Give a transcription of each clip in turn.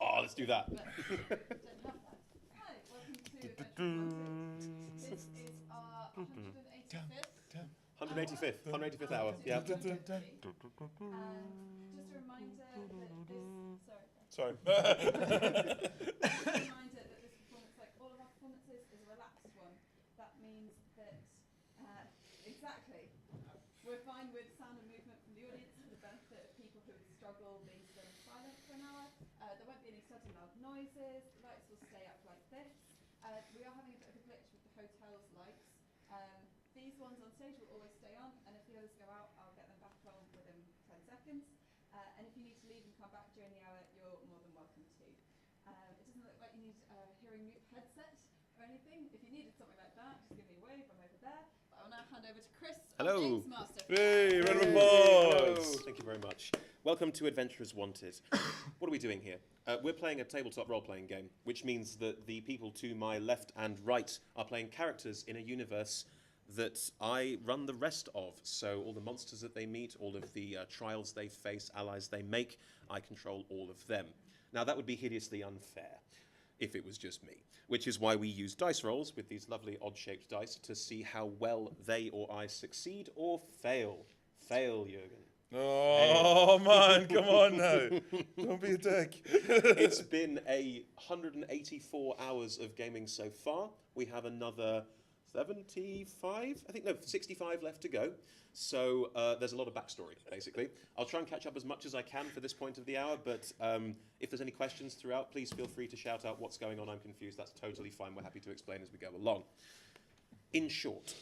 Oh, let's do that. But don't have that. Hi, welcome to Adventures Wanted. This is our 185th. 185th hour. Yeah. And just a reminder that this. Sorry. Just a reminder that this performance, like all of our performances, is a relaxed one. That means that exactly. We're fine with sound and movement from the audience for the benefit of people who would struggle being still and silent for an hour. There won't be any sudden loud noises. The lights will stay up like this. We are having a bit of a glitch with the hotel's lights. These ones on stage will always stay on, and if the others go out, I'll get them back on within 10 seconds. And if you need to leave and come back during the hour, you're more than welcome to. It doesn't look like you need a hearing headset or anything. If you needed something like that, just give me a wave. I'm over there. But I will now hand over to Chris, Hello. our Games Master. Hey, round of Hello. applause. Thank you very much. Welcome to Adventurers Wanted. What are we doing here? We're playing a tabletop role-playing game, which means that the people to my left and right are playing characters in a universe that I run the rest of. So all the monsters that they meet, all of the trials they face, allies they make, I control all of them. Now that would be hideously unfair if it was just me, which is why we use dice rolls with these lovely odd-shaped dice to see how well they or I succeed or fail. Fail, Jürgen. Oh, man, come on now. Don't be a dick. It's been 184 hours of gaming so far. We have another 65 left to go. So there's a lot of backstory, basically. I'll try and catch up as much as I can for this point of the hour, but if there's any questions throughout, please feel free to shout out what's going on. I'm confused. That's totally fine. We're happy to explain as we go along. In short,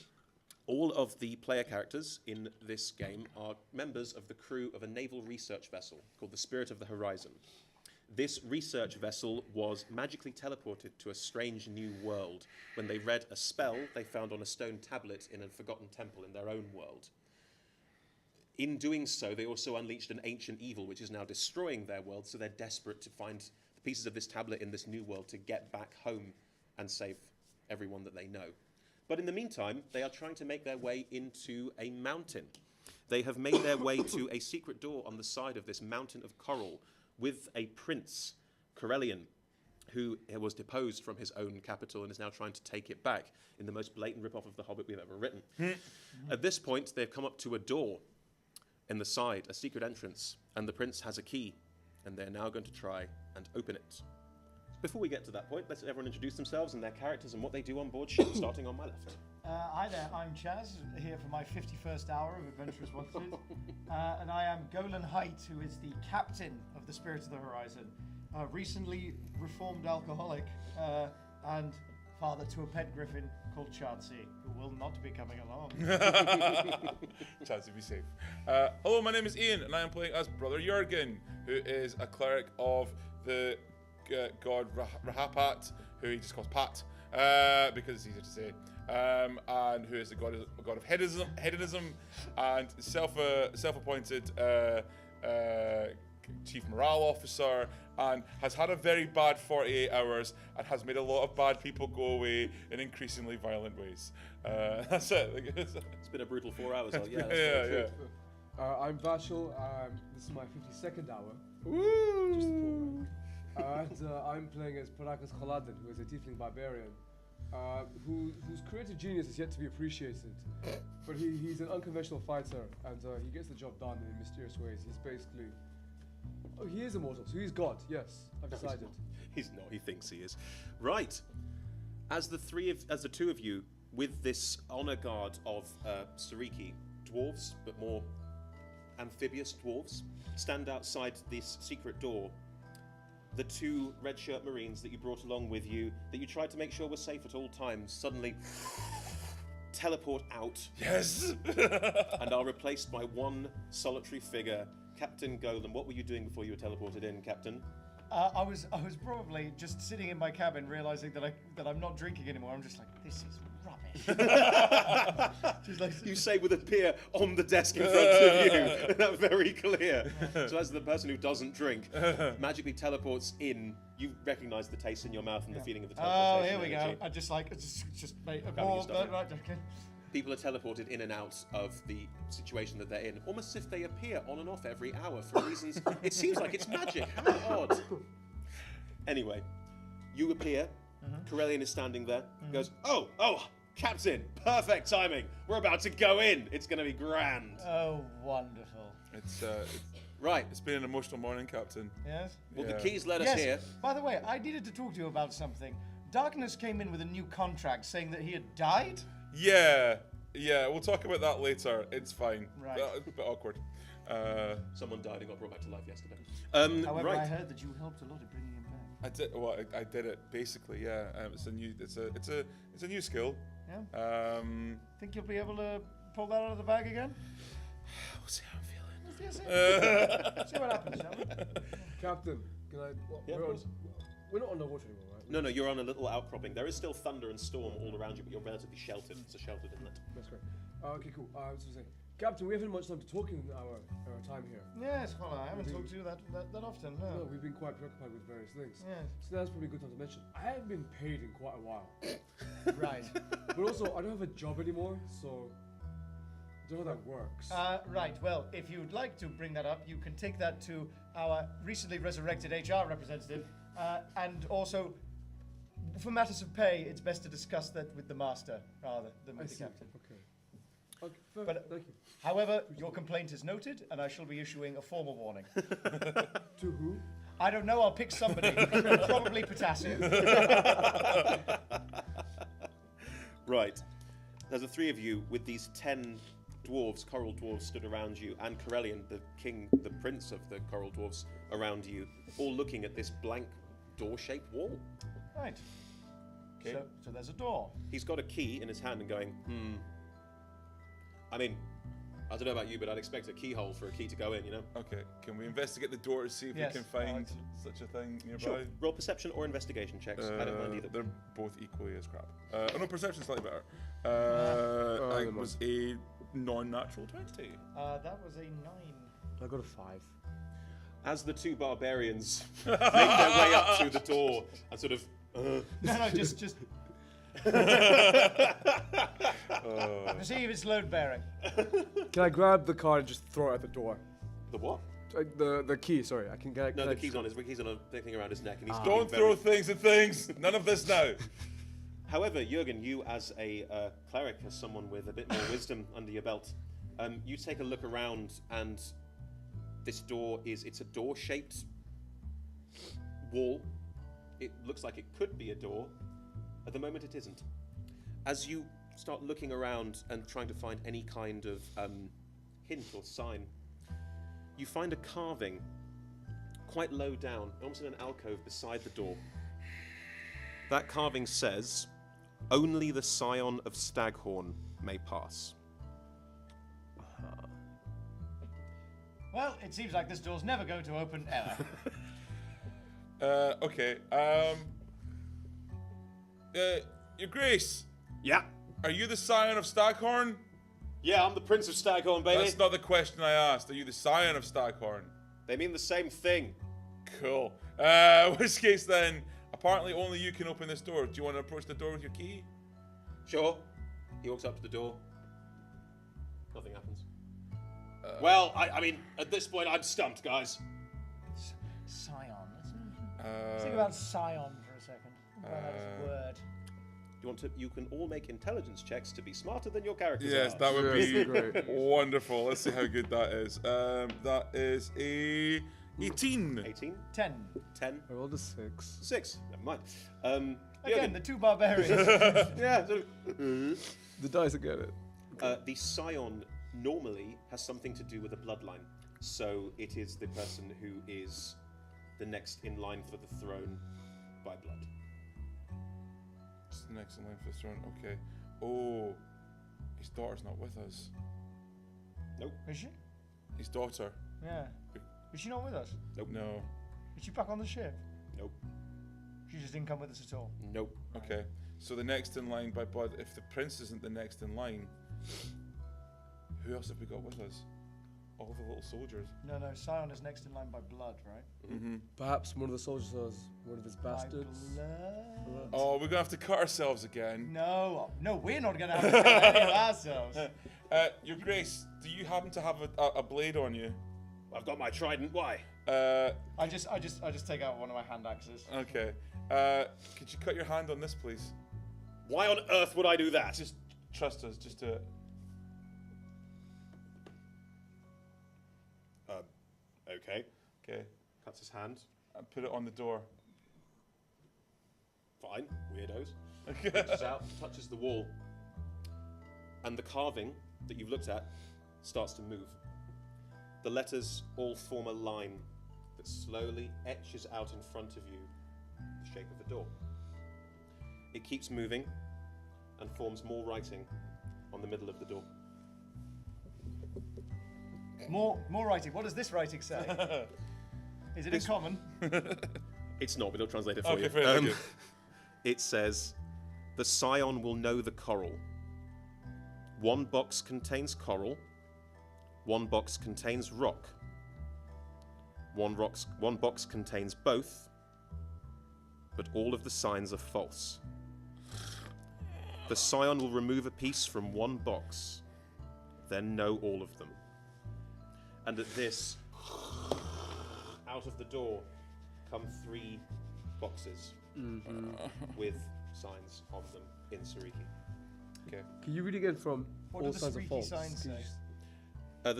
all of the player characters in this game are members of the crew of a naval research vessel called the Spirit of the Horizon. This research vessel was magically teleported to a strange new world when they read a spell they found on a stone tablet in a forgotten temple in their own world. In doing so, they also unleashed an ancient evil which is now destroying their world, so they're desperate to find the pieces of this tablet in this new world to get back home and save everyone that they know. But in the meantime, they are trying to make their way into a mountain. They have made their way to a secret door on the side of this mountain of coral with a prince, Corellian, who was deposed from his own capital and is now trying to take it back in the most blatant rip-off of The Hobbit we've ever written. At this point, they've come up to a door in the side, a secret entrance, and the prince has a key, and they're now going to try and open it. Before we get to that point, let's everyone introduce themselves and their characters and what they do on board ship, starting on my left. Hi there, I'm Chaz, here for my 51st hour of Adventurers Wanted. And I am Golan Height, who is the captain of the Spirit of the Horizon, recently reformed alcoholic, and father to a pet griffin called Chansey, who will not be coming along. Chance to be safe. Hello, my name is Ian, and I am playing as Brother Jürgen, who is a cleric of the god Rahapat, who he just calls Pat, because it's easier to say. And who is the god of hedonism and self-appointed chief morale officer, and has had a very bad 48 hours and has made a lot of bad people go away in increasingly violent ways. That's it. It's been a brutal 4 hours. Yeah, that's yeah. I'm Vashel. This is my 52nd hour. Woo! Just a full rank. And I'm playing as Parakas Khaladin, who is a tiefling barbarian, whose creative genius is yet to be appreciated. But he's an unconventional fighter, and he gets the job done in mysterious ways. He's basically... Oh, he is immortal, so he's God, yes, I've decided. He's not, he thinks he is. Right. As the two of you, with this honor guard of Sariki, dwarves, but more amphibious dwarves, stand outside this secret door. The two red shirt marines that you brought along with you, that you tried to make sure were safe at all times, suddenly teleport out. Yes! And are replaced by one solitary figure, Captain Golan. What were you doing before you were teleported in, Captain? I was probably just sitting in my cabin, realizing that I'm not drinking anymore. I'm just like, this is rubbish. Just like, You say with a beer on the desk in front of you. That's very clear. So as the person who doesn't drink magically teleports in, you recognise the taste in your mouth and the feeling of the oh, teleportation here we energy. go. I just made a Grabbing your more. stuff. Right, okay. People are teleported in and out of the situation that they're in, almost as if they appear on and off every hour for reasons. It seems like it's magic. How odd. Anyway, you appear. Corellian is standing there. Goes, oh, Captain, perfect timing. We're about to go in. It's going to be grand. Oh, wonderful. It's Right. it's been an emotional morning, Captain. Yes? Well, Yeah. the keys led us Yes. here. By the way, I needed to talk to you about something. Darkness came in with a new contract saying that he had died. Yeah, we'll talk about that later. It's fine. Right. A bit awkward. Someone died and got brought back to life yesterday. However, right. I heard that you helped a lot in bringing him back. I did. Well, I did it basically. Yeah. It's a new. It's a new skill. Yeah? Think you'll be able to pull that out of the bag again? We'll see how I'm feeling. Yes, yes. See what happens, shall we? Captain, can I? Yeah, of course. We're not underwater anymore, right? No, you're on a little outcropping. There is still thunder and storm all around you, but you're relatively sheltered. It's a sheltered inlet. That's great. Okay, cool. I was just saying, Captain, we haven't much time to talk in our time here. Yes, well, I haven't talked to you that often, No, no. we've been quite preoccupied with various things. Yes. So that's probably a good time to mention. I haven't been paid in quite a while. Right. But also, I don't have a job anymore, so I don't know how that works. Right, well, if you'd like to bring that up, you can take that to our recently resurrected HR representative. And also, for matters of pay, it's best to discuss that with the master rather than I with the see. captain. Okay, fair, But- thank you. However, your complaint is noted, and I shall be issuing a formal warning. To who? I don't know, I'll pick somebody. Probably Potassium. Right. There's the three of you with these 10 dwarves, coral dwarves, stood around you, and Corellian, the king, the prince of the coral dwarves, around you, all looking at this blank door-shaped wall. Right. Okay. So there's a door. He's got a key in his hand and going, I mean, I don't know about you, but I'd expect a keyhole for a key to go in, you know? Okay. Can we investigate the door to see if Yes, we can find alright. such a thing nearby? Sure. Roll perception or investigation checks. I don't mind either. They're both equally as crap. No, perception's slightly better. never I mind. was a non-natural 20. That was a 9. I got a 5. As the two barbarians make their way up to the door and sort of, No, just see if it's load bearing. Can I grab the card and just throw it at the door? the what? The key, sorry. I can get. No, the key's on his thing around his neck, and he's looking Don't very- throw things at things. None of this now. However, Jurgen, you as a cleric, as someone with a bit more wisdom under your belt, you take a look around, and this door it's a door-shaped wall. It looks like it could be a door. At the moment, it isn't. As you start looking around and trying to find any kind of hint or sign, you find a carving quite low down, almost in an alcove beside the door. That carving says, "Only the scion of Staghorn may pass." Well, it seems like this door's never going to open ever. Okay. Your Grace, Yeah. are you the scion of Staghorn? Yeah, I'm the Prince of Staghorn, baby. That's not the question I asked. Are you the scion of Staghorn? They mean the same thing. Cool. Which case then, apparently only you can open this door. Do you want to approach the door with your key? Sure. He walks up to the door. Nothing happens. Well, I mean, at this point, I'm stumped, guys. Scion. Let's think about Scion for a second. Think about that as a word. You can all make intelligence checks to be smarter than your characters Yes, are. that would Yes, be great. wonderful. Let's see how good that is. That is a 18. 18, 10. 10, I rolled a 6. 6. Never mind. Again, Jürgen, the two barbarians. yeah. Sort of, The dice get it. the scion normally has something to do with a bloodline. So it is the person who is the next in line for the throne by blood. It's the next in line for the throne. Okay. Oh, his daughter's not with us. Is she? His daughter. Yeah. Is she not with us? No. Is she back on the ship? Nope. She just didn't come with us at all. Nope. Okay. So the next in line by blood. If the prince isn't the next in line, who else have we got with us? All the little soldiers. No, Scion is next in line by blood, right? Mm-hmm. Perhaps one of the soldiers was one of his By bastards. blood? Oh, we're gonna have to cut ourselves again. No, we're not going to have to kill any of ourselves. Your Grace, do you happen to have a blade on you? I've got my trident. Why? I just take out one of my hand axes. Okay. Could you cut your hand on this, please? Why on earth would I do that? Just trust us. Just do it. Okay. Okay. Cuts his hand. And put it on the door. Fine. Weirdos. Reaches out, touches the wall, and the carving that you've looked at starts to move. The letters all form a line that slowly etches out in front of you, the shape of a door. It keeps moving and forms more writing on the middle of the door. More writing. What does this writing say? Is it in common? It's not, but it'll translate it for Okay, you. very good. It says, "The scion will know the coral. One box contains coral. One box contains rock. One box contains both, but all of the signs are false. The scion will remove a piece from one box, then know all of them." And at this, out of the door come 3 boxes with signs on them in Sariki. Okay. Can you read again from What all do the signs of Sariki false? signs Can you say? just-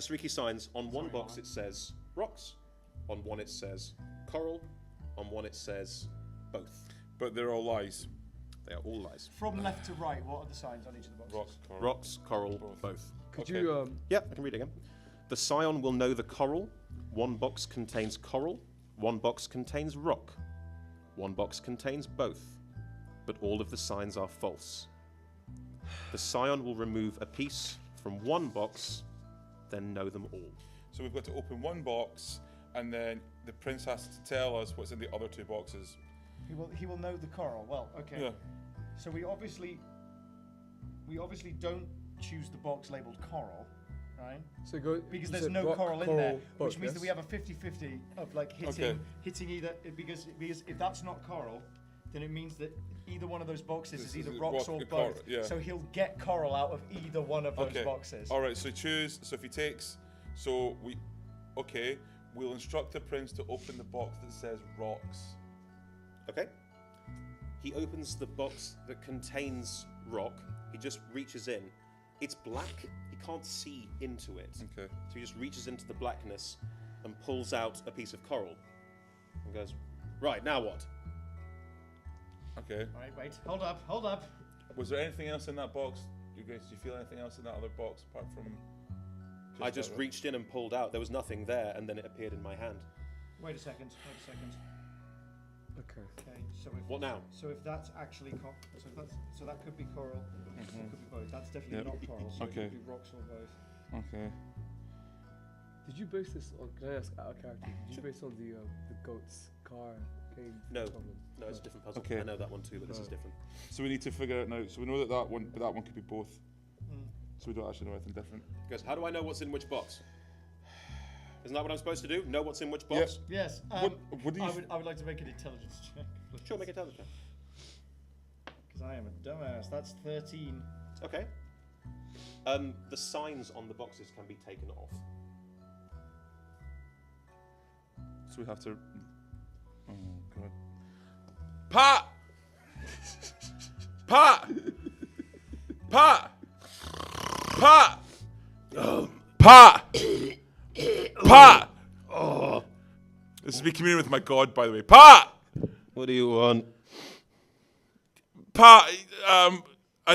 The Sariki signs, on one Sorry, box Alan. it says rocks, on one it says coral, on one it says both. But they're all lies. They are all lies. From left to right, what are the signs on each of the boxes? Rocks, coral. Rocks, coral, Both. both. Could Okay. you Yep, I can read it again. The scion will know the coral. One box contains coral. One box contains rock. One box contains both. But all of the signs are false. The scion will remove a piece from one box, then know them all. So we've got to open one box, and then the prince has to tell us what's in the other 2 boxes. He will know the coral. Well, okay. Yeah. So we obviously don't choose the box labeled coral, right? so go Because you there's said no rock, coral in there, both, which means that yes? we have a 50-50 of like hitting either because if that's not coral, then it means that either one of those boxes This is either is rocks rock or or coral, both. yeah. So he'll get coral out of either one of those Okay. boxes. All right. So choose. So if he takes, we'll instruct the prince to open the box that says rocks. Okay? He opens the box that contains rock. He just reaches in. It's black. He can't see into it. Okay. So he just reaches into the blackness and pulls out a piece of coral. And goes, "Right, now what?" Okay. All right, wait. Hold up. Was there anything else in that box? You guys, did you feel anything else in that other box apart from? I just that? reached in and pulled out. There was nothing there, and then it appeared in my hand. Wait a second. Okay. Okay. So if What now? So if that's actually so that could be coral. It could be both. That's definitely Yep. not coral. So Okay. it could be rocks or both. Okay. Did you base this on? Can I ask out of character? Did you base on the goat's car game? No. problem? No, it's a different puzzle. Okay. I know that one too, but this is different. So we need to figure it out now. So we know that one, but that one could be both. Mm. So we don't actually know anything different. He goes, "How do I know what's in which box? Isn't that what I'm supposed to do? Know what's in which box?" Yes. What do you? I would like to make an intelligence check. Sure, make a intelligence check. Because I am a dumbass. That's 13. Okay. The signs on the boxes can be taken off. So we have to. Oh god. Pat! Pat! Pat! Pat! Pat! Pat! Oh, This is me communing with my god, by the way. Pat! what do you want? Pat! I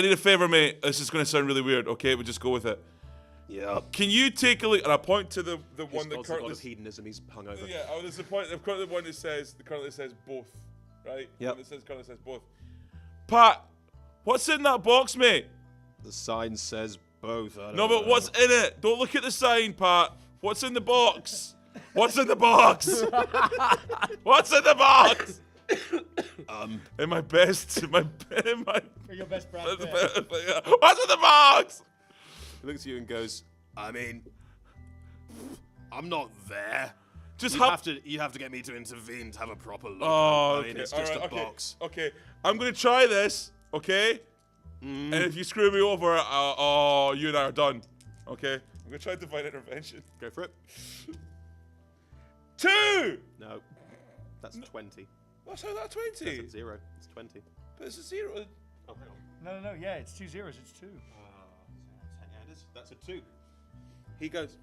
need a favour, mate. This is going to sound really weird. Okay, we'll just go with it. Yeah. Can you take a look? And I point to the His one that god's the god currently. of hedonism. He's hungover. Yeah, oh, there's the point. I've got the one that says both, right? Yep. It currently says both. Pat, what's in that box, mate? The sign says both. I don't No, but know. what's in it? Don't look at the sign, Pat. What's in the box? What's in the box? What's in the box? In my best, in my. For your best Brad Pitt. What's in the box? He looks at you and goes, "I mean, I'm not there. Just You have to get me to intervene to have a proper look. Oh, I mean, okay. it's just alright, a box." Okay, I'm gonna try this. Okay. And if you screw me over, you and I are done. Okay. I'm gonna try divine intervention. Go for it. No, that's 20. That's how that That's 20. at 0. It's 20. But it's a 0. Oh, hang on. No, yeah, it's 2 zeros. It's 2. Yeah, it is. That's a 2. He goes.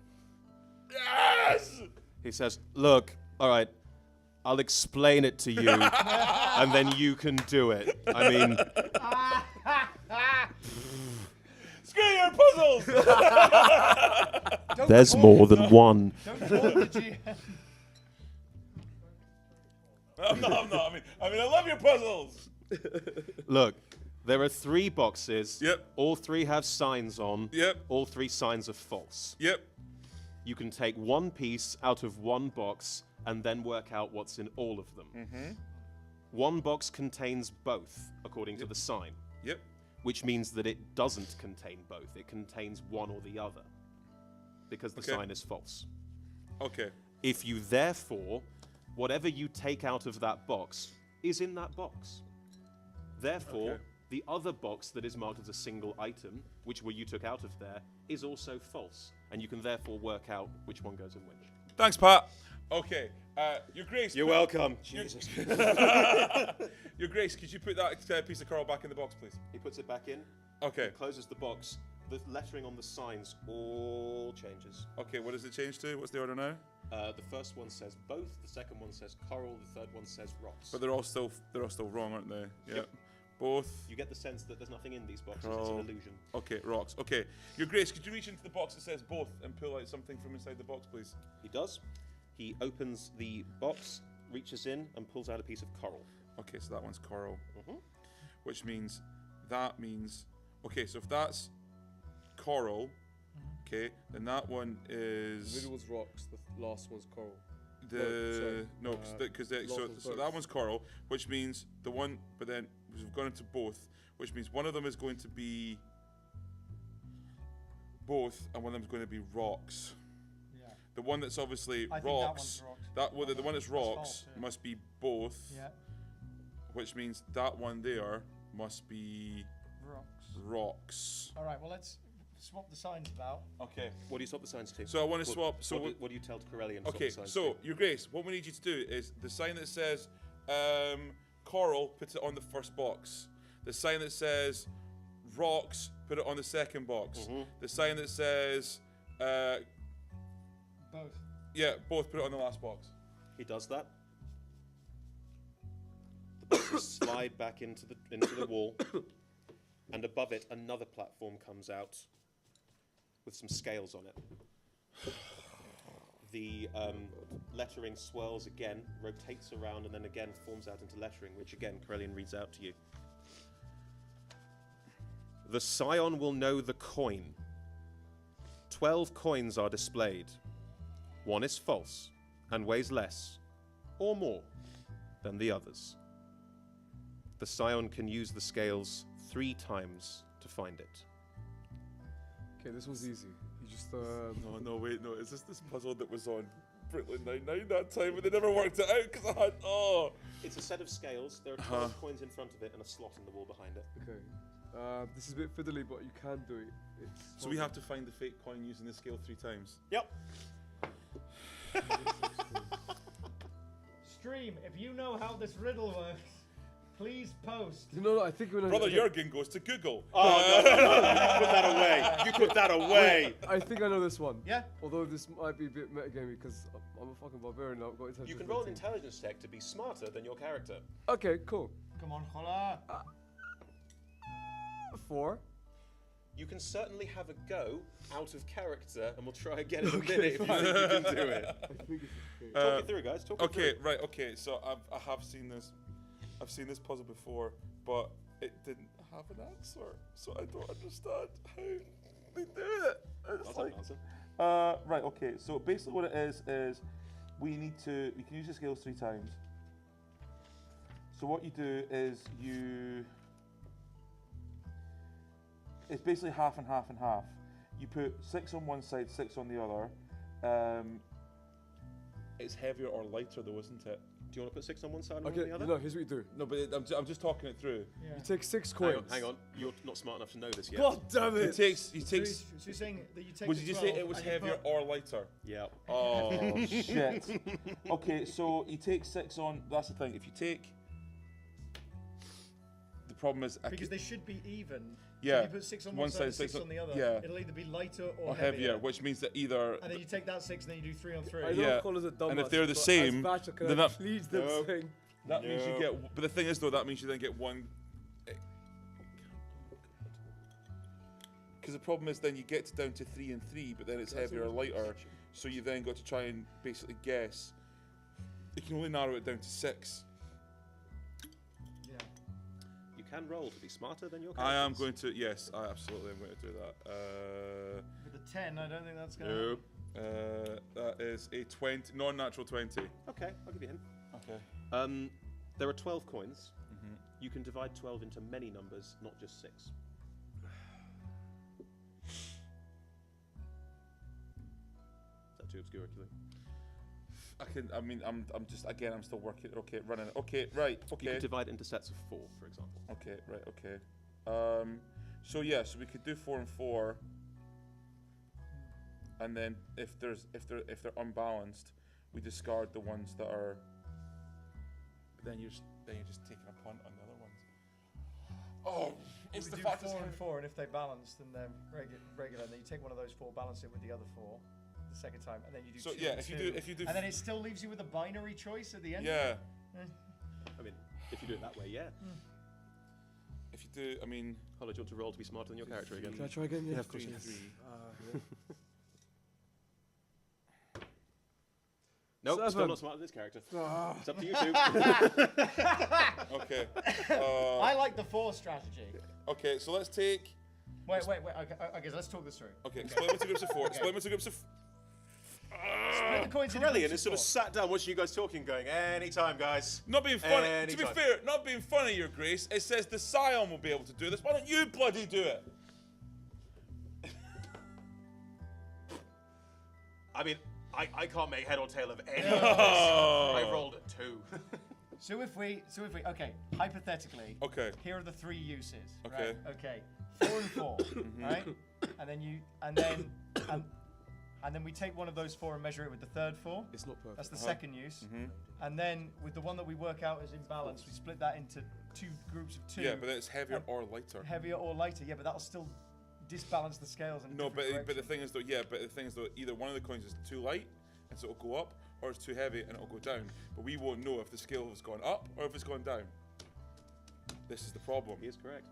Yes! He says, "Look, all right, I'll explain it to you, and then you can do it. I mean, Screw your puzzles! there's more than one." Don't call the GM. I'm not. I mean, I love your puzzles. Look, there are 3 boxes. Yep. All 3 have signs on. Yep. All 3 signs are false. Yep. You can take one piece out of one box and then work out what's in all of them. Mm-hmm. One box contains both, according to the sign, Yep. which means that it doesn't contain both. It contains one or the other, because the Okay. sign is false. Okay. If you therefore, whatever you take out of that box is in that box. Therefore, Okay. the other box that is marked as a single item, which you took out of there, is also false. And you can therefore work out which one goes in which. Thanks, Pat. Okay. Your Grace. You're welcome. Jesus. Your Grace, could you put that piece of coral back in the box, please? He puts it back in, Okay. closes the box. The lettering on the signs all changes. Okay. What does it change to? What's the order now? The first one says both, the second one says coral, the third one says rocks. But they're all still wrong, aren't they? Yep. Both. You get the sense that there's nothing in these boxes, it's Coral. an illusion. Okay. Rocks. Okay. Your Grace, could you reach into the box that says both and pull out something from inside the box, please? He does. He opens the box, reaches in, and pulls out a piece of coral. Okay. So that one's coral, Mhm. which means okay. So if that's coral, okay, then that one The is middle was rocks. The last one's coral. so Lots of that birds. one's coral, which means the one. But then we've gone into both, which means one of them is going to be both, and one of them is going to be rocks. Yeah. The one that's obviously I think rocks. that one's rocks. The one that's That's rocks false, yeah. must be both, Yeah. which means that one there must be Rocks. rocks. All right. Well, let's swap the signs about. Okay. What do you swap the signs to? So I want to swap. So what do you tell Corellian? okay. So Your Grace, what we need you to do is the sign that says coral, put it on the first box. The sign that says rocks, put it on the second box. Mhm. The sign that says Both. yeah, both, put it on the last box. He does that. The boxes slide back into the wall, and above it, another platform comes out with some scales on it. The lettering swirls again, rotates around, and then again forms out into lettering, which again Corellian reads out to you. The scion will know the coin. 12 coins are displayed. One is false and weighs less or more than the others. The scion can use the scales 3 times to find it. Okay, this one's easy. You just No, wait, no. Is this puzzle that was on Brooklyn Nine-Nine that time, but they never worked it out because I had It's a set of scales. There are 12 coins in front of it and a slot in the wall behind it. okay. This is a bit fiddly, but you can do it. So we have to find the fake coin using the scale 3 times. Yep. Stream. If you know how this riddle works, please post. No, I think when Brother okay, Jurgen goes to Google. Oh, no. You put that away. You put that away. I think I know this one. Yeah. Although this might be a bit metagamey because I'm a fucking barbarian now. I've got intelligence. You can roll an 13. intelligence check to be smarter than your character. Okay, cool. Come on, Hola. 4. You can certainly have a go out of character, and we'll try again in a Okay, minute if you fine. think you can do it. I think it's okay. Talk it through, guys. Talk it Okay, through. right, okay. So I have seen this. I've seen this puzzle before, but it didn't have an answer. So I don't understand how they do it. It's That's like, an answer. right, okay. So basically what it is we can use the scales 3 times. So what you do is it's basically half and half and half. You put 6 on one side, 6 on the other. It's heavier or lighter though, isn't it? Do you want to put 6 on one side and 1 Okay, on the other? no, here's what you do. No, but I'm just talking it through. Yeah. You take 6 Hang coins. on, hang on. You're not smart enough to know this yet. God damn He it! takes. So you're saying that you take What the did you 12 say? It was and you heavier put- or lighter? Yeah. Oh shit. Okay, so you take 6 on. That's the thing. If you take, the problem is Because they should be even. Yeah, So if you put 6 on one side and 6 on the other. yeah. It'll either be lighter or, or heavier, which means that either. And then you take that 6 and then you do 3 on 3. I know Yeah, colours are dumb. and if they're the same, can then I that- please them No. sing? That means you No. get. But the thing is, though, that means you then get 1. Because the problem is, then you get down to 3 and 3, but then it's heavier or lighter. So you then got to try and basically guess. You can only narrow it down to 6. Yeah. You can roll to be smarter than your I am characters. going to. Yes, I absolutely am going to do that. With a 10, I don't think that's going to Nope. That is a 20, non-natural 20. Okay, I'll give you a hint. Okay. There are 12 coins. Mhm. You can divide 12 into many numbers, not just 6. Is that too obscure, actually? I'm just. Again, I'm still working. Okay, running. Okay, right. You Okay. can divide into sets of 4, for example. Okay, right. Okay. So yeah, so we could do 4 and 4. And then if they're unbalanced, we discard the ones that are. But then you're just taking a punt on the other ones. Oh, it's we the do fact 4 it's and 4, and if they balance, then they're regular. And then you take one of those 4, balance it with the other 4 the second time, and then you do So 2 yeah, and if 2. you do And then it still leaves you with a binary choice at the end. yeah, I mean, if you do it that way, yeah. if you do, I mean, Hollow, do you want to roll to be smarter than your character again? Can I try again? Yeah, of course 3 you and can. 3. Nope, still 7. not smarter than this character. Ah. It's up to you two. Okay. I like the 4 strategy. Okay, so let's take. Wait. Okay, let's talk this through. Okay, split them into groups of 4. Split them into groups of. Split the coins into Corellian groups is sort of of sat down watching you guys talking, going, anytime, guys. Not being funny. To be Anytime. fair, not being funny, Your Grace. It says the Scion will be able to do this. Why don't you bloody do it? I mean, I can't make head or tail of any of this. I rolled a 2. So if we, okay, hypothetically, Okay. here are the 3 uses. Okay. Right? Okay. 4 and 4, right? And then we take one of those 4 and measure it with the third 4. It's not perfect. That's the second use. And then with the one that we work out as imbalance, we split that into 2 groups of 2. Yeah, but then it's heavier or lighter. Heavier or lighter, yeah, but that'll still disbalance the scales. In a No, different but the direction. thing is though, either one of the coins is too light and so it'll go up, or it's too heavy and it'll go down. But we won't know if the scale has gone up or if it's gone down. This is the problem. He is correct.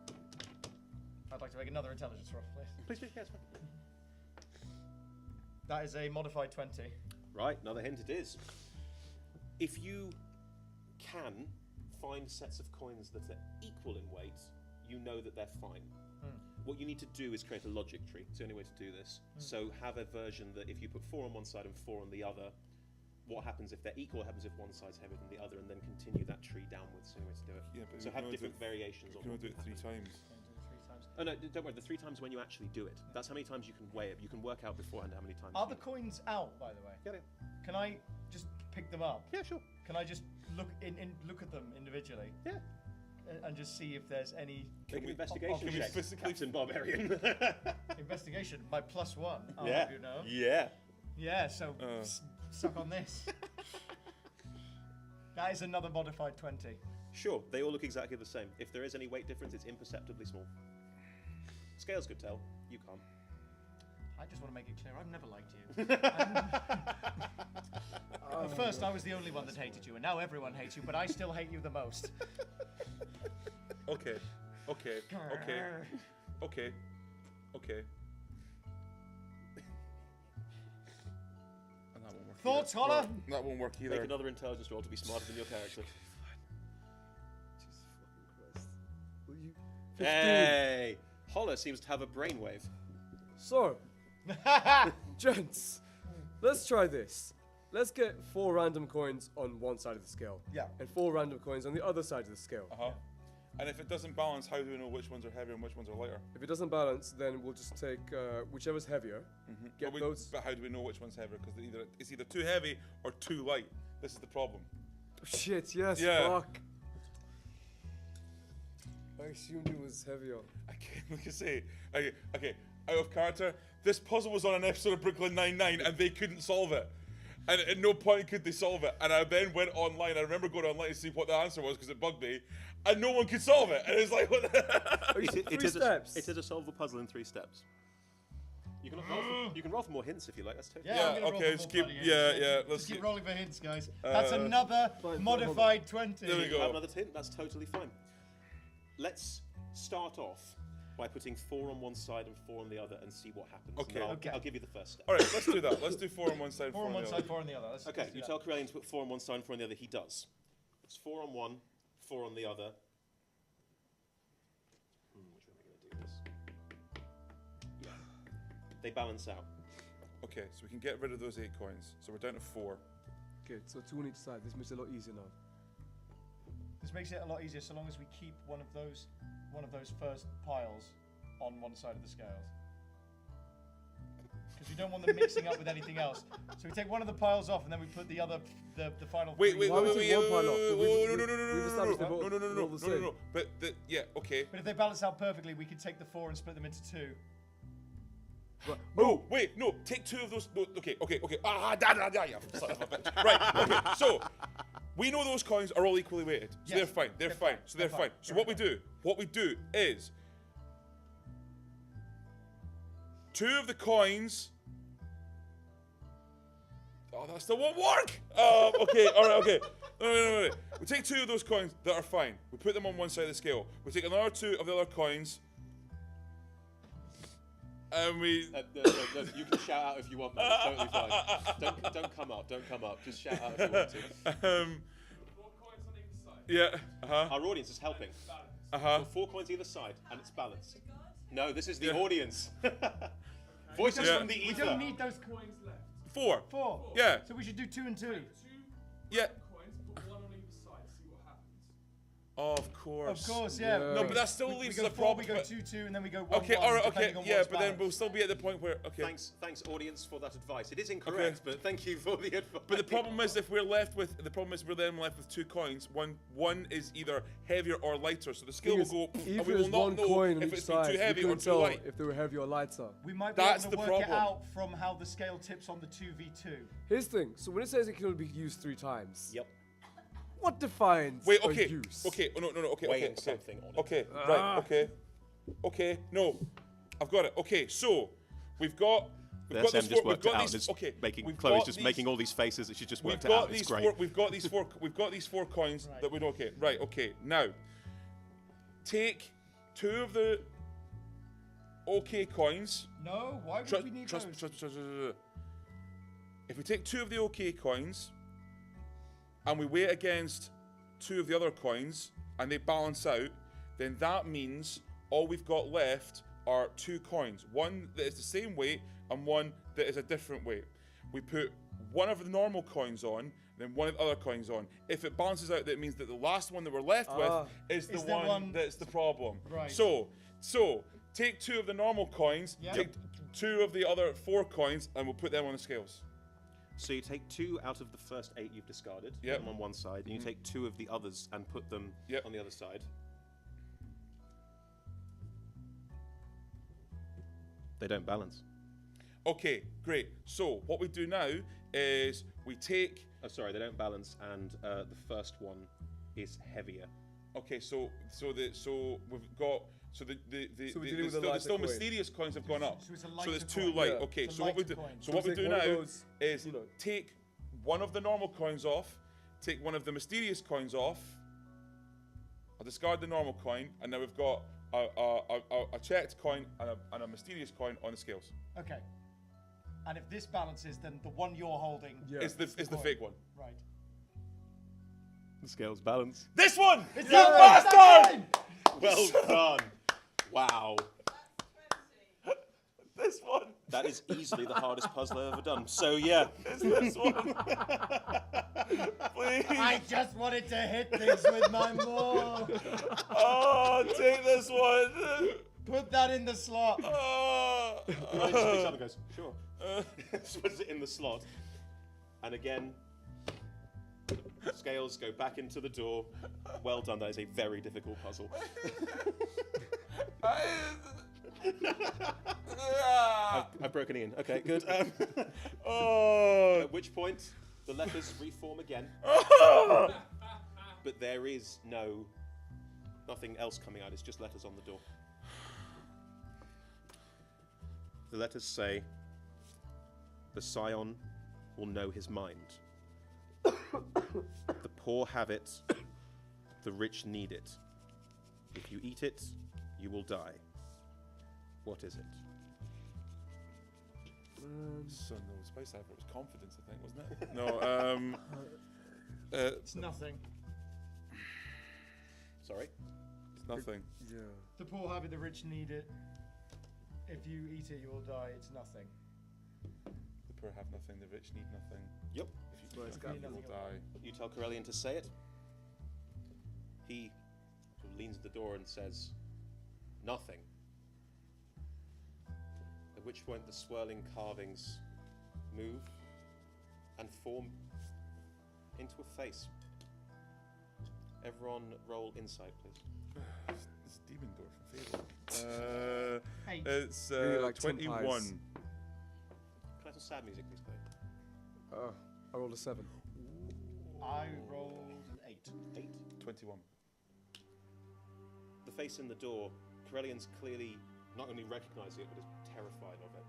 I'd like to make another intelligence roll, please. Please do, yes. That is a modified 20. Right, another hint it is. If you can find sets of coins that are equal in weight, you know that they're fine. What you need to do is create a logic tree. It's the only way to do this. So have a version that if you put 4 on one side and 4 on the other, what happens if they're equal? What happens if one side's heavier than the other? And then continue that tree downwards. It's the only way to do it. Yeah, but So we have can only different do variations You on can what only do it 3 happens. times. Oh no, don't worry. The 3 times when you actually do it. That's how many times you can weigh it. You can work out beforehand how many times. Are you- the coins out, by the way? Yeah, Can I just pick them up? yeah, sure. Can I just look at them individually Yeah. and just see if there's any Make an we- investigation can we check, physically- Captain Barbarian. investigation? My +1. I'll yeah. have you know. Yeah. Yeah. So Oh. suck on this. That is another modified 20. Sure, they all look exactly the same. If there is any weight difference, it's imperceptibly small. Scales could tell. You can't. I just want to make it clear, I've never liked you. At first, I was the only one that hated you, and now everyone hates you, but I still hate you the most. Okay. Okay. Okay. Okay. Okay. And that won't work. Thoughts, either. Holler? No, that won't work either. Make another intelligence roll to be smarter than your character. Jesus fucking Christ. Will you? 15. Hey! Holler seems to have a brainwave. So, gents, let's try this. Let's get 4 random coins on one side of the scale. Yeah. And 4 random coins on the other side of the scale. And if it doesn't balance, how do we know which ones are heavier and which ones are lighter? If it doesn't balance, then we'll just take whichever's heavier. Get But, those. but how do we know which one's heavier? Because it's either too heavy or too light. This is the problem. Shit, yes, Yeah. fuck. I assumed it was heavier. Like I say, okay, out of character, this puzzle was on an episode of Brooklyn Nine-Nine and they couldn't solve it. And at no point could they solve it. And I then went online. I remember going online to see what the answer was because it bugged me. And no one could solve it. And it's like, what the It is steps. It is a solvable puzzle in 3 steps. You can roll for more hints if you like. That's totally Yeah, I'm gonna roll okay, for just more keep, bloody yeah, hints. yeah, Just let's keep keep, rolling for hints, guys. That's another fine, modified 20. There we You go. have another hint. That's totally fine. Let's start off by putting 4 on one side and 4 on the other and see what happens. And Okay. then Okay. I'll give you the first step. All right, let's do that. Let's do 4 on one side, 4 4 on one the side, other. 4 on the other. Let's Okay, do you that. tell Corellian to put 4 on one side and 4 on the other. He does. It's 4 on one, 4 on the other. Which way am I going to do this? Yeah. They balance out. Okay, so we can get rid of those 8 coins. So we're down to 4. Okay, so 2 on each side. This makes it a lot easier now. This makes it a lot easier so long as we keep one of those first piles on one side of the scales. Because we don't want them mixing up with anything else. So we take one of the piles off and then we put the other, the final Wait, 3. wait, Why wait, would wait, you wait, one pile off? wait, We've- wait, no, no, no, we've no, established no, they're no, no, no, no, all the no, no, same. no. But yeah, okay. But if they balance out perfectly, we can take the 4 and split them into 2. No, wait, no. Take 2 of those. No, okay. Yeah. Son of a bitch. Right. Okay. So we know those coins are all equally weighted, so Yes, they're fine. They're fine. So they're fine. So what we do is 2 of the coins. Oh, that still won't work. Okay. All right. Okay. No. We take 2 of those coins that are fine. We put them on one side of the scale. We take another 2 of the other coins. And we. No, you can shout out if you want, man. It's totally fine. Don't come up. Don't come up. Just shout out if you want to. 4 coins on either side. Yeah. Our audience is helping. So 4 coins either side, and it's balanced. No, this is the audience. Voices Yeah. from the We ether. don't need those coins left. 4. 4. Yeah. So we should do 2 and 2. Yeah. coins, put 1 on either side, see what happens. Of course. Of course, yeah. Yeah. No, but that still we leaves go the 4, problem. we go 2, 2, and then we go 1, Okay, 1, all right, okay, depending on yeah, what's but then we'll balanced. still be at the point where Thanks, audience, for that advice. It is incorrect, but thank you for the advice. But the problem is, if we're left with we're then left with 2 coins. One is either heavier or lighter, so the scale will go, and If we there's will not one know coin on if each it's been side, too heavy you or couldn't too tell light. if they were heavier or lighter. We might be That's able to the work it problem. out from how the scale tips on the 2v2. Here's the thing. So when it says it can only be used 3 times, Yep. what defines Wait, a okay, use? okay, oh, no, okay, Weighing okay, something on it. okay, right, okay, no, I've got it. Okay, so we've got Sam this just we've worked got it out. these. It's Okay, making we've Chloe's got just these- making all these faces that she's just We've worked it got out. It's these great. 4. We've got these 4 coins Right. that we know. Okay, right. Okay, now take 2 of the OK coins. No, why would Trust, we need trust, those? trust. If we take 2 of the OK coins and we weigh it against 2 of the other coins and they balance out, then that means all we've got left are 2 coins. One that is the same weight and one that is a different weight. We put one of the normal coins on, then one of the other coins on. If it balances out, that means that the last one that we're left with is the Is the one one- that's the problem. Right. So take 2 of the normal coins, Yep. take 2 of the other 4 coins, and we'll put them on the scales. So you take 2 out of the first 8 you've discarded, Yep. put them on one side, and you take 2 of the others and put them Yep. on the other side. They don't balance. Okay, great. So what we do now is we take. Oh, sorry, they don't balance, and the first one is heavier. Okay, so we've got. So the So we're dealing with a still, the lighter still coin. mysterious coins have gone up. So it's a So lighter there's 2 coin. light. Yeah. Okay, It's a so what we lighter do. coin. So So what we take do one of now those, is you know. take one of the normal coins off, take one of the mysterious coins off. I'll discard the normal coin, and now we've got a checked coin and a mysterious coin on the scales. Okay. And if this balances, then the one you're holding Yeah. Is the coin. fake one? Right. The scales balance. This one! It's You not bastard! Well done. Wow. This one! That is easily the hardest puzzle I've ever done. So yeah. It's this one! Please! I just wanted to hit things with my maul. Oh, take this one! Put that in the slot. Oh. Right, just picks up and goes, sure. Just puts it in the slot. And again, scales go back into the door. Well done. That is a very difficult puzzle. I've broken Ian. Okay, good. At which point, the letters reform again. But there is nothing else coming out. It's just letters on the door. The letters say, the scion will know his mind. The poor have it, the rich need it. If you eat it, you will die. What is it? So no, Spice Advert was confidence, I think, wasn't it? No, It's nothing. Sorry? it's nothing. Yeah. The poor have it, the rich need it. If you eat it, you will die. It's nothing. The poor have nothing, the rich need nothing. Yep. If you Well, it's eat got nothing, you will nothing. die. You tell Corellian to say it. He leans at the door and says, nothing. At which point the swirling carvings move and form into a face. Everyone roll insight, please. It's a demon door from Fable. Hey. It's Really like 21. tin pies. Can I have some sad music, please, play? I rolled a 7. I rolled an 8. 8. 21. The face in the door, Corellian's clearly not only recognizing it, but is terrified of it.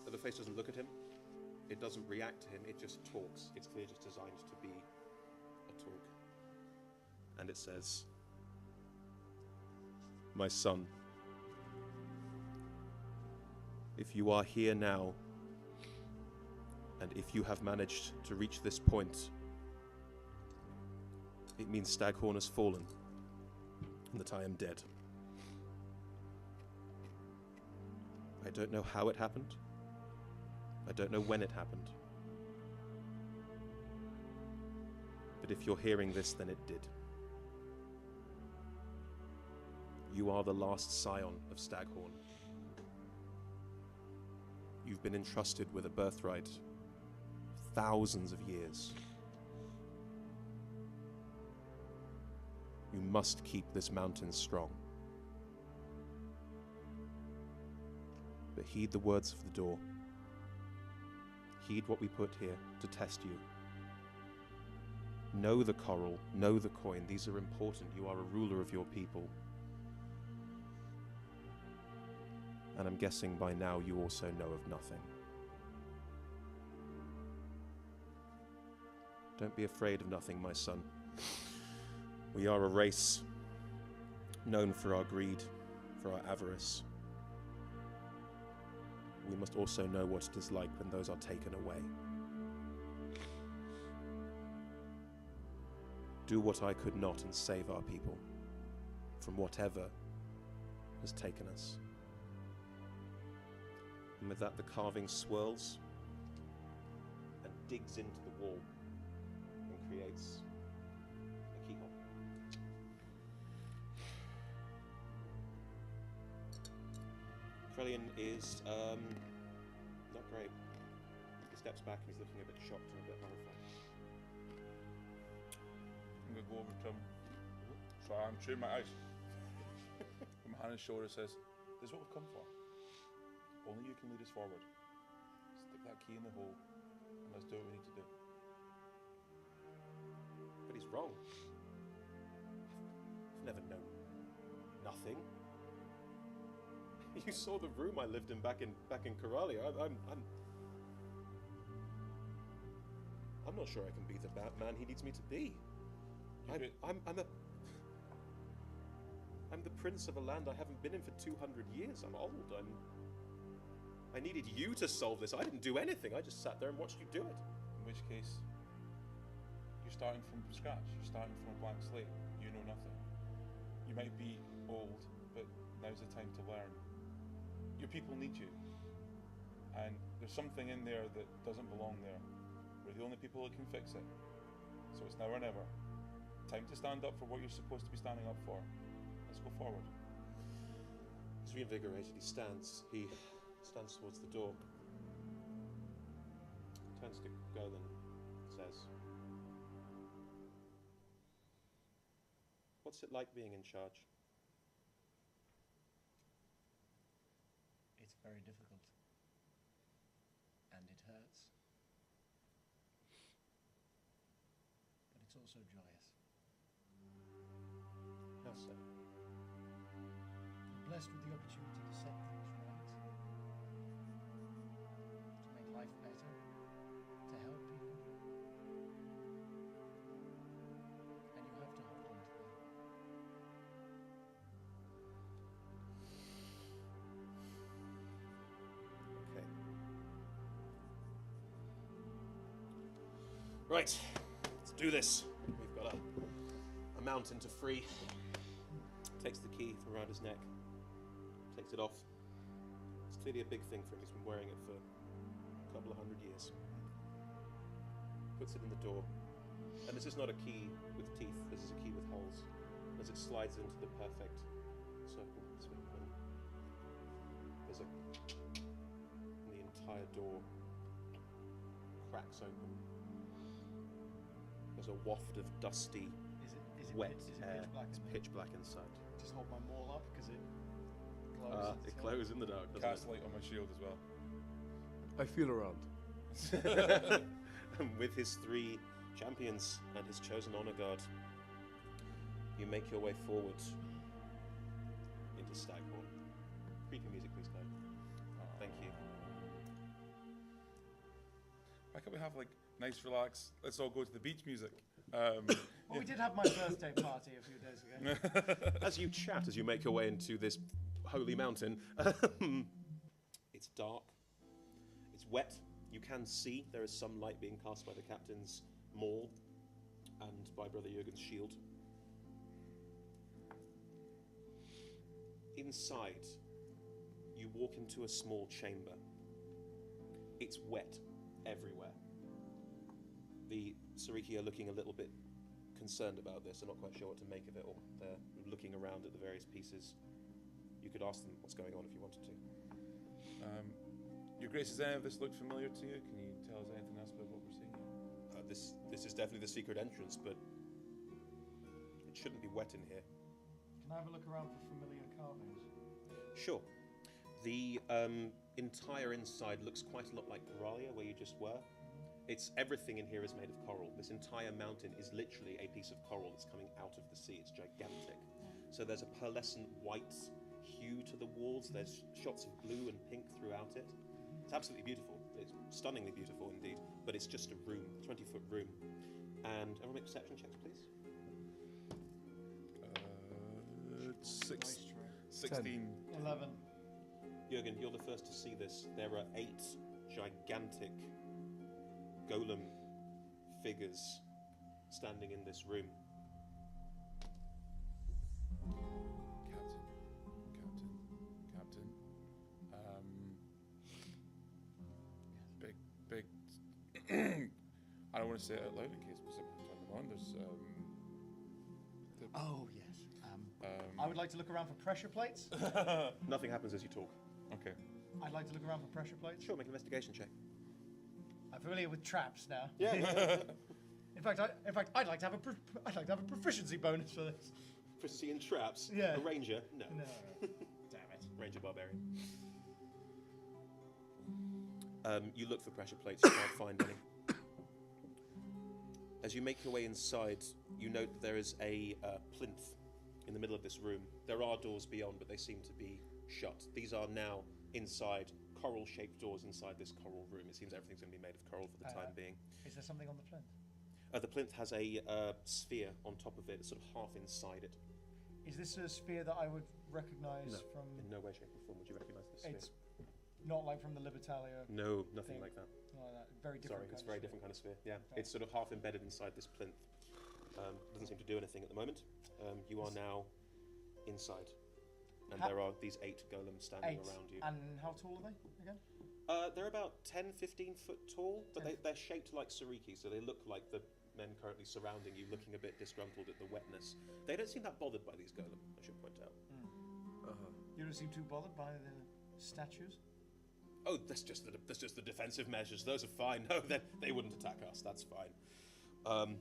But the face doesn't look at him. It doesn't react to him. It just talks. It's clearly just designed to be a talk. And it says, my son, if you are here now, and if you have managed to reach this point, it means Staghorn has fallen, and that I am dead. I don't know how it happened. I don't know when it happened. But if you're hearing this, then it did. You are the last scion of Staghorn. You've been entrusted with a birthright thousands of years. You must keep this mountain strong. But heed the words of the door. Heed what we put here to test you. Know the coral, know the coin. These are important. You are a ruler of your people. And I'm guessing by now you also know of nothing. Don't be afraid of nothing, my son. We are a race known for our greed, for our avarice. We must also know what it is like when those are taken away. Do what I could not and save our people from whatever has taken us. And with that, the carving swirls and digs into the wall and creates a keyhole. Corellian is not great. He steps back and he's looking a bit shocked and a bit horrified. I'm going to go over to him. So I'm shooting my eyes. Put my hand on his shoulder, says, this is what we've come for. Only you can lead us forward. Stick that key in the hole and let's do what we need to do. But he's wrong. I've never known nothing. You saw the room I lived in back in Coralia. I'm not sure I can be the man he needs me to be. I'm the prince of a land I haven't been in for 200 years. I'm old. I needed you to solve this. I didn't do anything. I just sat there and watched you do it. In which case, you're starting from scratch. You're starting from a blank slate. You know nothing. You might be old, but now's the time to learn. Your people need you. And there's something in there that doesn't belong there. We're the only people that can fix it. So it's now or never. Time to stand up for what you're supposed to be standing up for. Let's go forward. He's reinvigorated. He stands towards the door. turns to Golan, says, "What's it like being in charge?" It's very difficult. And it hurts. But it's also joyous. How so? I'm blessed with the opportunity to set things right. To make life better. To help people. And you have to hold on to that. Okay. Right, let's do this. We've got a mountain to free. Takes the key from around his neck, takes it off. It's clearly a big thing for him. He's been wearing it for a couple of 100 years. Puts it in the door. And this is not a key with teeth, this is a key with holes. As it slides into the perfect circle between them, there's a... and the entire door cracks open. There's a waft of dusty, wet air. It's pitch black inside. Just hold my maul up because it glows. It glows in the dark, doesn't Cast light on my shield as well. I feel around. it? And with his 3 champions and his chosen honor guard, you make your way forward into Staghorn. Creepy music, please, Clyde. Thank you. Why can't we have like nice, relax, let's all go to the beach music? Well, we did have my birthday party a few days ago. As you chat, as you make your way into this holy mountain, it's dark, it's wet. You can see there is some light being cast by the captain's maul and by Brother Jürgen's shield. Inside, you walk into a small chamber. It's wet everywhere. The Sariki are looking a little bit concerned about this. They're not quite sure what to make of it, or they're looking around at the various pieces. You could ask them what's going on if you wanted to. Your Grace, does any of this look familiar to you? Can you tell us anything else about what we're seeing? This is definitely the secret entrance, but it shouldn't be wet in here. Can I have a look around for familiar carvings? Sure. The entire inside looks quite a lot like Coralia, where you just were. It's everything in here is made of coral. This entire mountain is literally a piece of coral that's coming out of the sea. It's gigantic. So there's a pearlescent white hue to the walls. There's shots of blue and pink throughout it. It's absolutely beautiful. It's stunningly beautiful indeed. But it's just a room, 20-foot room. And everyone make perception checks, please. 16. 11. Jürgen, you're the first to see this. There are 8 gigantic golem figures standing in this room. Captain. Big. I don't want to say it out loud in case we turn them on. There's Oh, yes. I would like to look around for pressure plates. Nothing happens as you talk. Okay. I'd like to look around for pressure plates. Sure, make an investigation check. I'm familiar with traps now. Yeah. In fact, I'd like to have a proficiency bonus for this. Proficiency in traps. Yeah. A ranger? No. No. Damn it. Ranger barbarian. You look for pressure plates. You can't find any. As you make your way inside, you note that there is a plinth in the middle of this room. There are doors beyond, but they seem to be shut. These are now inside coral-shaped doors inside this coral room. It seems everything's going to be made of coral for the time being. Is there something on the plinth? The plinth has a sphere on top of it, sort of half inside it. Is this a sphere that I would recognise from? In no way, shape, or form would you recognise this sphere. It's not like from the Libertalia. No, nothing thing. like that. Like that. Very different. Sorry, it's a very different kind of sphere. Yeah, it's sort of half embedded inside this plinth. Doesn't seem to do anything at the moment. You are now inside, and there are these 8 golems standing around you. And how tall are they again? They're about 10, 15 foot tall, but they're shaped like Sariki, so they look like the men currently surrounding you, looking a bit disgruntled at the wetness. They don't seem that bothered by these golem, I should point out. You don't seem too bothered by the statues. Oh, that's just the defensive measures. Those are fine. No, they wouldn't attack us. That's fine.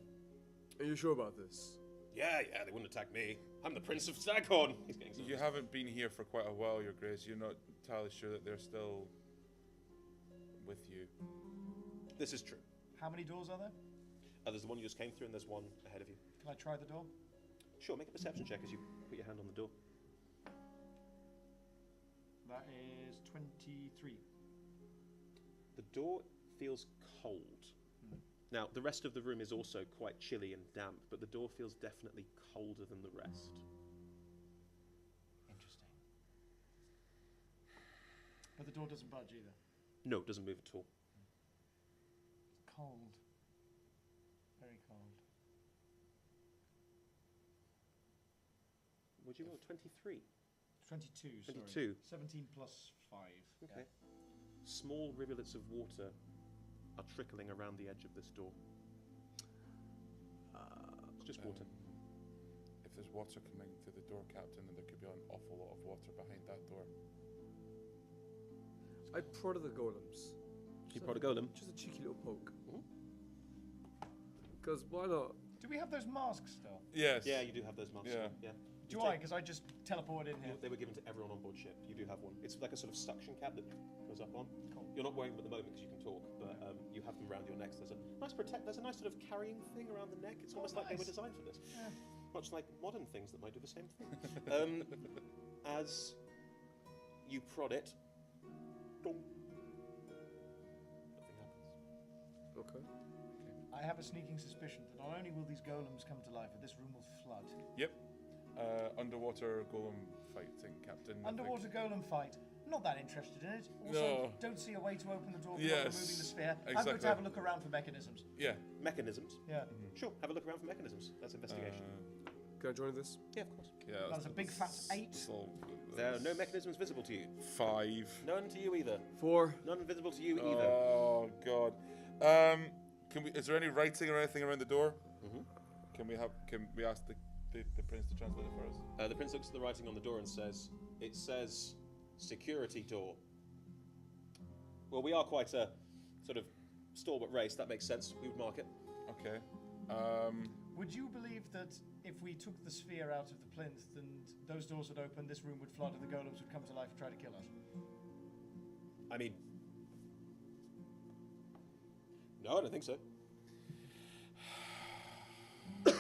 Are you sure about this? Yeah, they wouldn't attack me. I'm the Prince of Staghorn. He's getting You haven't been here for quite a while, Your Grace. You're not entirely sure that they're still with you. This is true. How many doors are there? There's the one you just came through, and there's one ahead of you. Can I try the door? Sure, make a perception check as you put your hand on the door. That is 23. The door feels cold. Now, the rest of the room is also quite chilly and damp, but the door feels definitely colder than the rest. Interesting. But the door doesn't budge either. No, it doesn't move at all. It's cold. Very cold. Would you roll 23? 22, 22. sorry. 17 plus 5. Okay. Small rivulets of water are trickling around the edge of this door. It's just water. If there's water coming to the door, Captain, then there could be an awful lot of water behind that door. I prodded the golems. You prod a golem? Just a cheeky little poke. Mhm. Because why not? Do we have those masks still? Yes. Yeah, you do have those masks. Yeah. Yeah. Do You I? take- Because I just teleported in here. They were given to everyone on board ship. You do have one. It's like a sort of suction cap that goes up on. Cool. You're not wearing them at the moment because you can talk, but you have them around your necks. There's a nice sort of carrying thing around the neck. It's almost like they were nice. designed for this. Yeah. Much like modern things that might do the same thing. As you prod it, dong, nothing happens. Okay. I have a sneaking suspicion that not only will these golems come to life, but this room will flood. Yep. Underwater golem fighting, Captain. I think. Underwater golem fight. Not that interested in it. Also, No. don't see a way to open the door without Yes, removing the sphere. I'm going exactly. to have a look around for mechanisms. Yeah. Mechanisms. Yeah. Sure, have a look around for mechanisms. That's investigation. Can I join this? Yeah, of course. Yeah. That was a big fat 8. There are no mechanisms visible to you. 5. None to you either. 4. None visible to you either. Oh God. Can we? Is there any writing or anything around the door? Mhm. Can we ask the prince to translate it for us? The prince looks at the writing on the door and says, "It says security door." Well, we are quite a sort of stalwart race. That makes sense. We would mark it. Okay. Would you believe that if we took the sphere out of the plinth and those doors would open, this room would flood and the golems would come to life and try to kill us? I mean, no, I don't think so. Really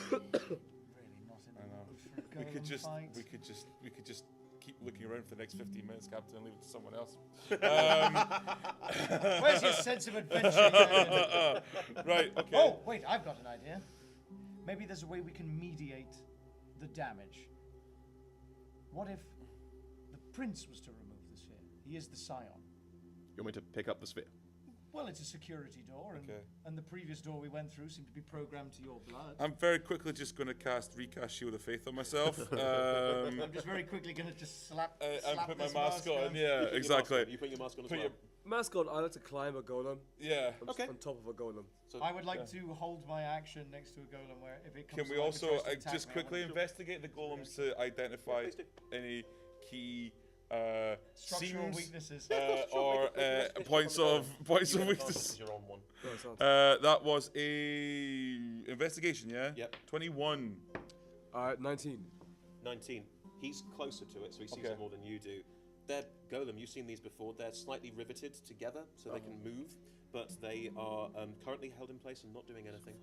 not in the I know. mood for a We golem could just fight. we could just keep looking around for the next 15 minutes, Captain, and leave it to someone else. Where's your sense of adventure? Gavin? Right. Okay. Oh, wait, I've got an idea. Maybe there's a way we can mediate the damage. What if the prince was to remove the sphere? He is the scion. You want me to pick up the sphere? Well, it's a security door, and, Okay. and the previous door we went through seemed to be programmed to your blood. I'm very quickly just going to recast Shield of Faith on myself. I'm just very quickly going to just slap and put my this mask on. Yeah, You put your exactly. mask on. You put your mask on as Put well. your- Mascot, I like to climb a golem. Yeah. I'm Okay. just on top of a golem. So I would like to hold my action next to a golem where if it comes Can we to life and also tries to attack just me, I quickly wanna investigate the golems to identify please do. any key structural seams weaknesses. or points of weakness? You're on one. No, it's not. That was a investigation, yeah. Yep. 21. 19. 19. He's closer to it, so he sees Okay. it more than you do. They're golem. You've seen these before. They're slightly riveted together, so they can move, but they are currently held in place and not doing anything.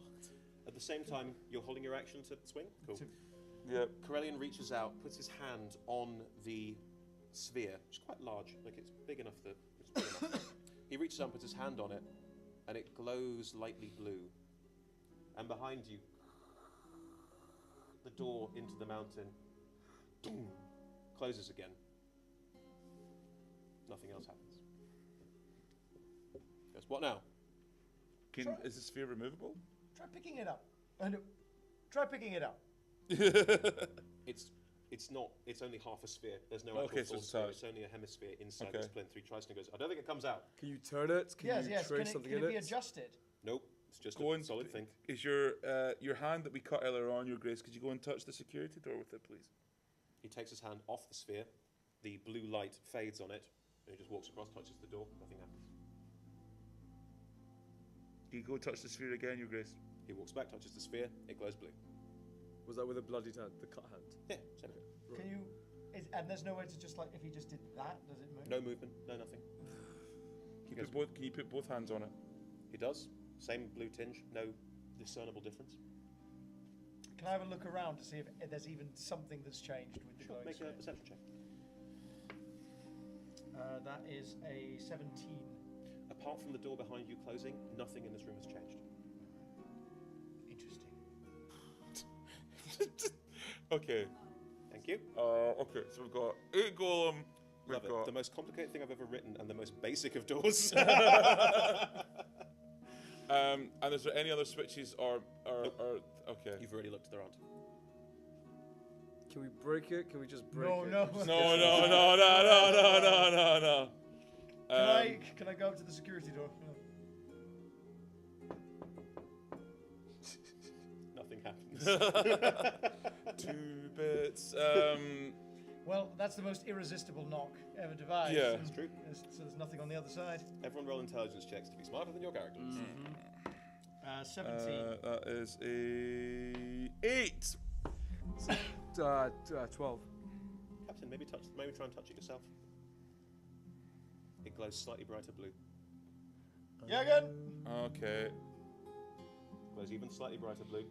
At the same time, you're holding your action to swing. Cool. Yeah. Corellian reaches out, puts his hand on the sphere, which is quite large, like it's big enough that it's big enough. He reaches out and puts his hand on it, and it glows lightly blue. And behind you, the door into the mountain closes again. Nothing else happens. Goes, what now? Is the sphere removable? Try picking it up. Try picking it up. It's not. It's only half a sphere. There's no Okay, actual so full it's sphere. out. It's only a hemisphere inside Okay. this plinth. He tries and goes, I don't think it comes out. Can you turn it? Can Yes, you yes. trace Can something it in be it? adjusted? Nope. It's just Go a and solid thing. Is your hand that we cut earlier on, Your Grace? Could you go and touch the security door with it, please? He takes his hand off the sphere. The blue light fades on it, And he just walks across, touches the door, nothing happens. You go touch the sphere again, Your Grace. He walks back, touches the sphere, it glows blue. Was that with a bloodied hand, the cut hand? Yeah, same thing. Can you? And there's no way to just like if he just did that, does it move? No movement, no nothing. Can you put both hands on it? He does. Same blue tinge, no discernible difference. Can I have a look around to see if there's even something that's changed with the glowing Make a sphere? perception check. That is a 17. Apart from the door behind you closing, nothing in this room has changed. Interesting. Okay. Thank you. Okay, so we've got 8 golem. We've Love it. got The most complicated thing I've ever written and the most basic of doors. and is there any other switches or okay. You've already looked, there aren't. Can we break it? Can we just break No, it? no. No. Can I go up to the security door? No. Nothing happens. 2 bits. Well, that's the most irresistible knock ever devised. Yeah. It's true. So there's nothing on the other side. Everyone roll intelligence checks to be smarter than your characters. 17. That is a 8. 12. Captain, maybe try and touch it yourself. It glows slightly brighter blue. Yeah, again. Okay. Glows even slightly brighter blue.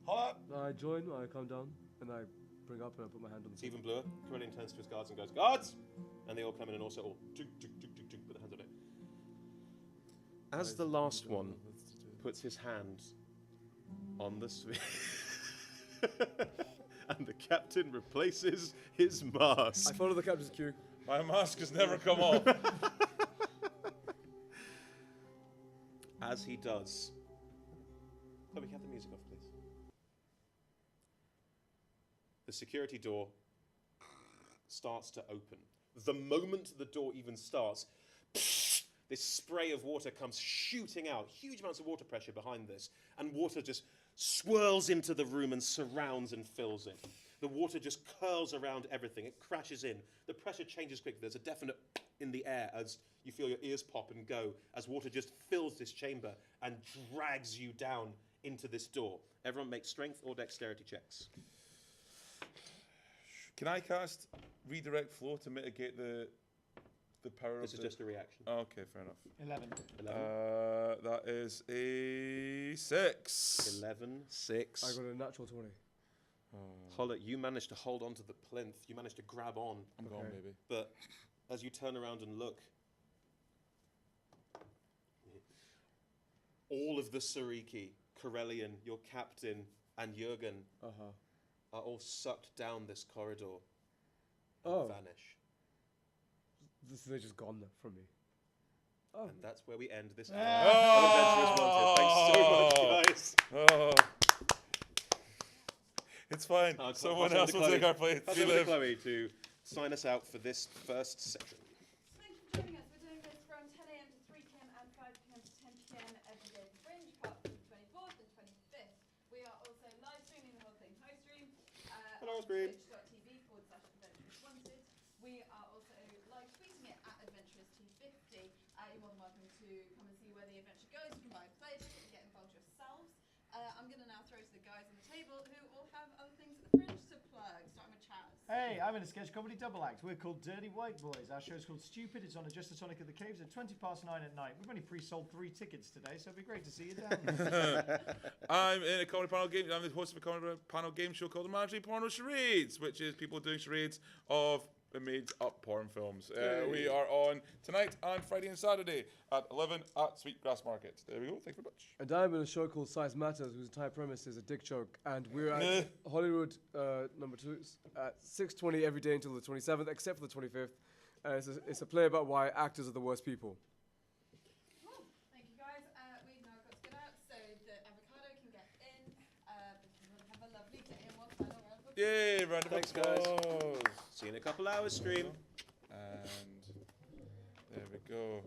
Holla. I join, I come down, and I bring up and I put my hand on the It's even bluer. Corellian turns to his guards and goes, "Guards!" And they all come in and also all put their hands on it. As the last one puts his hand on the sphere, and the captain replaces his mask. I follow the captain's cue. My mask has never come off. As he does, can we have the music off, please? The security door starts to open. The moment the door even starts, this spray of water comes shooting out. Huge amounts of water pressure behind this, and water just swirls into the room and surrounds and fills it. The water just curls around everything. It crashes in. The pressure changes quickly. There's a definite in the air as you feel your ears pop and go as water just fills this chamber and drags you down into this door. Everyone make strength or dexterity checks. Can I cast redirect flow to mitigate the power This of is just a reaction. Oh, okay, fair enough. 11. 11. That is a 6. 11, 6. I got a natural 20. Hollett, you managed to hold on to the plinth. You managed to grab on. I'm gone, baby. But as you turn around and look, all of the Sariki, Corellian, your captain, and Jurgen are all sucked down this corridor and vanish. They're just gone from me. Oh. And that's where we end this Ah. hour of Adventurers Wanted. Thanks so much, guys. It's fine. I'll Someone pass over else to will Chloe. take our place. Pass We over to live. Chloe to sign us out for this first section. Thank you for joining us. We're doing this from 10 a.m. to 3 p.m. and 5 p.m. to 10 p.m. every day for Fringe, apart from the 24th and 25th. We are also live streaming the whole thing post stream. Hello, on stream. twitch.tv/Adventurers Wanted. We are also live tweeting it at AdventurousT50. You're more than welcome to come and see where the adventure goes. You can buy a play ticket and get involved yourselves. I'm going to now throw to the guys on the table who all have other things at the Fringe to plug, starting with Chaz. Hey, I'm in a sketch comedy double act. We're called Dirty White Boys. Our show's called Stupid. It's on at Just the Sonic of the Caves at 9:20 at night. We've only pre-sold 3 tickets today, so it'd be great to see you down there. I'm in a comedy panel game. I'm the host of a comedy panel game show called Imaginary Porno Charades, which is people doing charades of made-up porn films. We are on tonight and Friday and Saturday at 11 at Sweetgrass Market. There we go. Thank you very much. And I'm in a show called Size Matters, whose entire premise is a dick joke. And we're at Holyrood number 2 at 6:20 every day until the 27th, except for the 25th. It's a play about why actors are the worst people. Cool. Thank you guys. We've now got to get out so that Avocado can get in. Because we'll have a lovely day and one final round of applause. Yay, round of Thanks, guys. applause. See you in a couple hours, stream. And there we go.